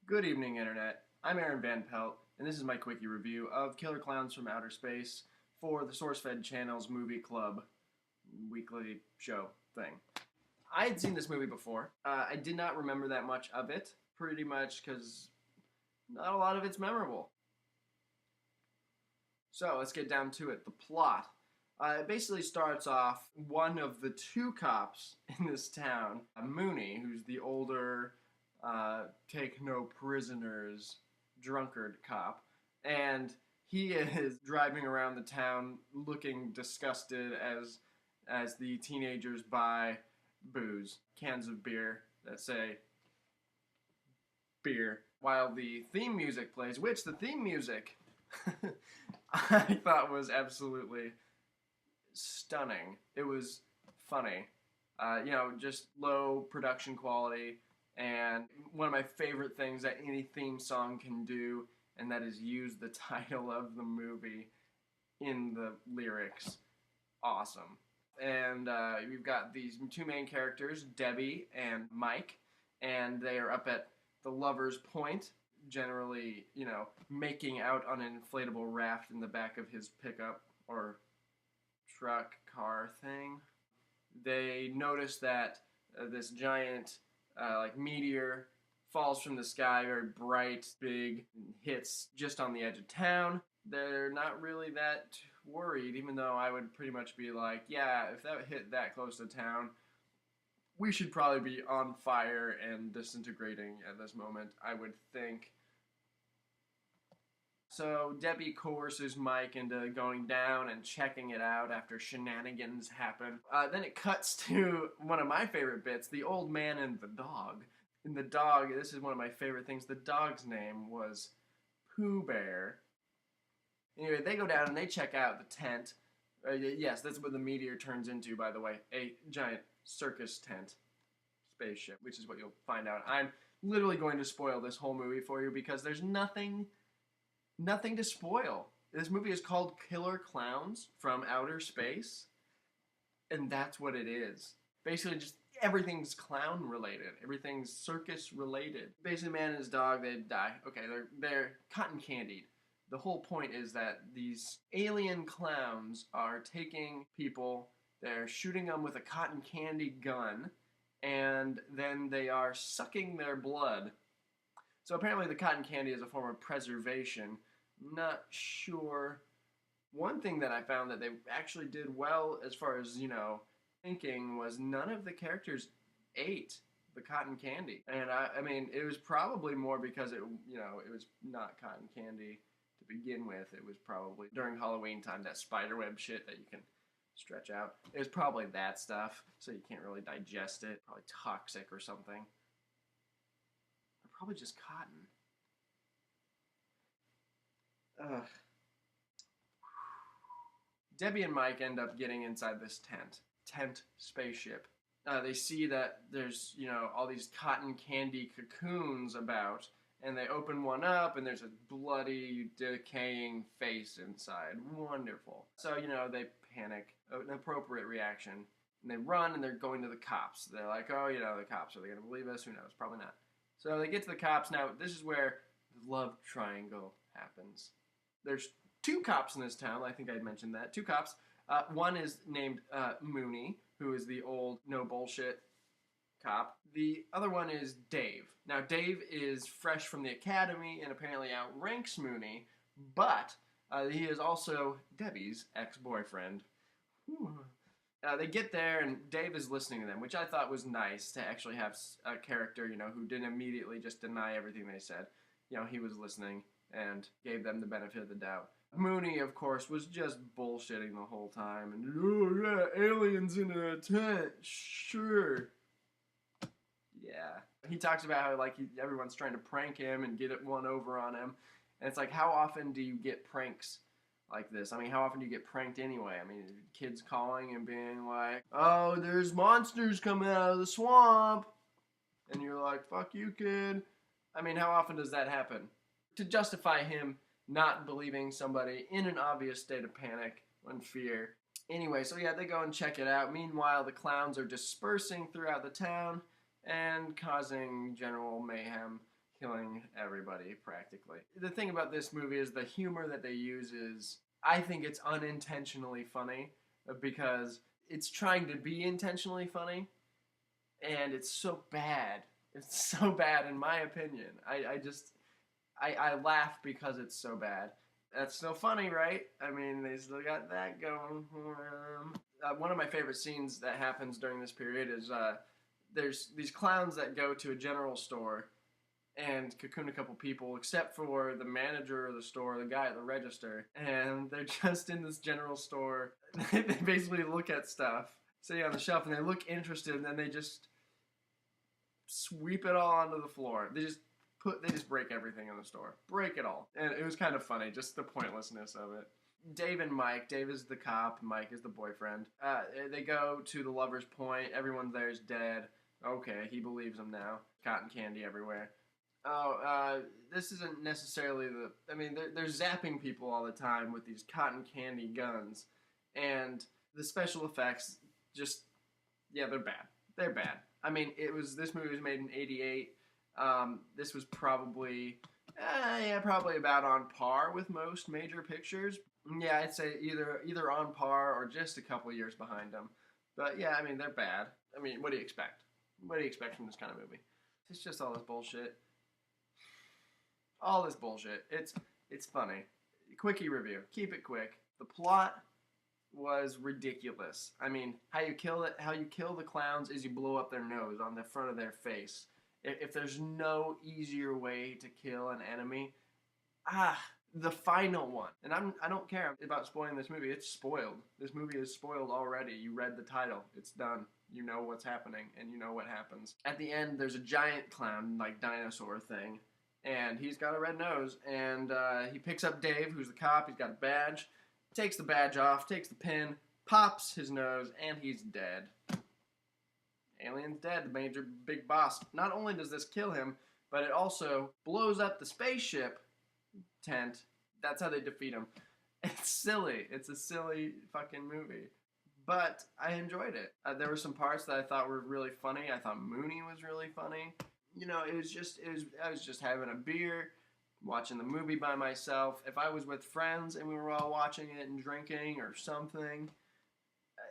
Good evening, Internet. I'm Aaron Van Pelt, and this is my quickie review of Killer Clowns from Outer Space for the SourceFed Channel's Movie Club weekly show thing. I had seen this movie before. I did not remember that much of it, pretty much because not a lot of it's memorable. So let's get down to it. The plot. It basically starts off one of the two cops in this town, Mooney, who's the older, take no prisoners drunkard cop, and he is driving around the town looking disgusted as the teenagers buy booze, cans of beer that say beer, while the theme music plays, which the theme music I thought was absolutely stunning. It was funny. Just low production quality, and one of my favorite things that any theme song can do, and that is use the title of the movie in the lyrics. Awesome. And we've got these two main characters, Debbie and Mike, and they are up at the Lover's Point, generally, making out on an inflatable raft in the back of his pickup or truck car thing. They notice that this giant meteor falls from the sky, very bright, big, hits just on the edge of town. They're not really that worried, even though I would pretty much be like, yeah, if that hit that close to town, we should probably be on fire and disintegrating at this moment, I would think. So Debbie coerces Mike into going down and checking it out after shenanigans happen. Then it cuts to one of my favorite bits, the old man and the dog. And the dog, this is one of my favorite things, the dog's name was Pooh Bear. Anyway, they go down and they check out the tent. Yes, that's what the meteor turns into, by the way. A giant circus tent spaceship, which is what you'll find out. I'm literally going to spoil this whole movie for you because there's nothing to spoil. This movie is called Killer Clowns from Outer Space, and that's what it is. Basically, just everything's clown related. Everything's circus related. Basically, man and his dog, they die. Okay, they're cotton candied. The whole point is that these alien clowns are taking people, they're shooting them with a cotton candy gun, and then they are sucking their blood. So apparently the cotton candy is a form of preservation. Not sure. One thing that I found that they actually did well as far as, thinking was none of the characters ate the cotton candy. And I mean, it was probably more because it was not cotton candy to begin with. It was probably during Halloween time, that spiderweb shit that you can stretch out. It was probably that stuff, so you can't really digest it. Probably toxic or something. Or probably just cotton. Ugh. Debbie and Mike end up getting inside this tent spaceship. They see that there's, all these cotton candy cocoons about, and they open one up, and there's a bloody, decaying face inside. Wonderful. So, they panic, an appropriate reaction, and they run, and they're going to the cops. They're like, oh, the cops, are they going to believe us? Who knows? Probably not. So they get to the cops. Now, this is where the love triangle happens. There's two cops in this town. I think I mentioned that. Two cops. One is named Mooney, who is the old no bullshit cop. The other one is Dave. Now, Dave is fresh from the academy and apparently outranks Mooney, but he is also Debbie's ex-boyfriend. They get there, and Dave is listening to them, which I thought was nice to actually have a character, who didn't immediately just deny everything they said. He was listening and gave them the benefit of the doubt. Mooney, of course, was just bullshitting the whole time. And, oh, yeah, aliens in a tent, sure. Yeah. He talks about how, everyone's trying to prank him and get one over on him. And it's like, how often do you get pranks like this? I mean, how often do you get pranked anyway? I mean, kids calling and being like, oh, there's monsters coming out of the swamp. And you're like, fuck you, kid. I mean, how often does that happen? To justify him not believing somebody in an obvious state of panic and fear. Anyway, so yeah, they go and check it out. Meanwhile, the clowns are dispersing throughout the town and causing general mayhem. killing everybody practically. The thing about this movie is the humor that they use is, I think it's unintentionally funny because it's trying to be intentionally funny, and it's so bad. It's so bad, in my opinion. I laugh because it's so bad. That's still funny, right? I mean, they still got that going for them. One of my favorite scenes that happens during this period is there's these clowns that go to a general store and cocoon a couple people, except for the manager of the store, the guy at the register. And they're just in this general store. They basically look at stuff sitting on the shelf, and they look interested, and then they just sweep it all onto the floor. They just break everything in the store. Break it all. And it was kind of funny, just the pointlessness of it. Dave and Mike. Dave is the cop. Mike is the boyfriend. They go to the Lover's Point. Everyone there is dead. Okay, he believes them now. Cotton candy everywhere. This isn't necessarily I mean, they're zapping people all the time with these cotton candy guns. And the special effects just, yeah, they're bad. They're bad. I mean, this movie was made in '88. This was probably about on par with most major pictures. Yeah, I'd say either on par or just a couple years behind them. But yeah, I mean, they're bad. I mean, what do you expect? What do you expect from this kind of movie? It's just all this bullshit. All this bullshit. It's funny. Quickie review. Keep it quick. The plot was ridiculous. I mean, how you kill the clowns is you blow up their nose on the front of their face. If there's no easier way to kill an enemy, the final one. And I don't care about spoiling this movie. It's spoiled. This movie is spoiled already. You read the title. It's done. You know what's happening, and you know what happens. At the end, there's a giant clown, like dinosaur thing, and he's got a red nose, and he picks up Dave, who's the cop. He's got a badge, takes the badge off, takes the pin, pops his nose, and he's dead. Alien's dead, the major big boss. Not only does this kill him, but it also blows up the spaceship tent. That's how they defeat him. It's silly. It's a silly fucking movie. But I enjoyed it. There were some parts that I thought were really funny. I thought Mooney was really funny. You know, I was just having a beer, watching the movie by myself. If I was with friends and we were all watching it and drinking or something,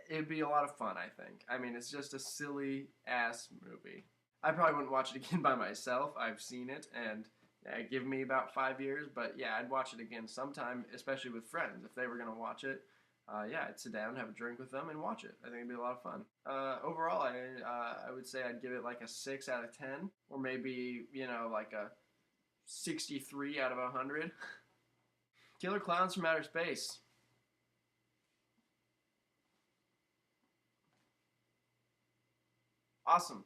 it'd be a lot of fun, I think. I mean, it's just a silly-ass movie. I probably wouldn't watch it again by myself. I've seen it, and give me about 5 years. But yeah, I'd watch it again sometime, especially with friends. If they were going to watch it, I'd sit down, have a drink with them, and watch it. I think it'd be a lot of fun. Overall, I would say I'd give it like a 6 out of 10, or maybe, like a 63 out of 100. Killer Klowns from Outer Space. Awesome.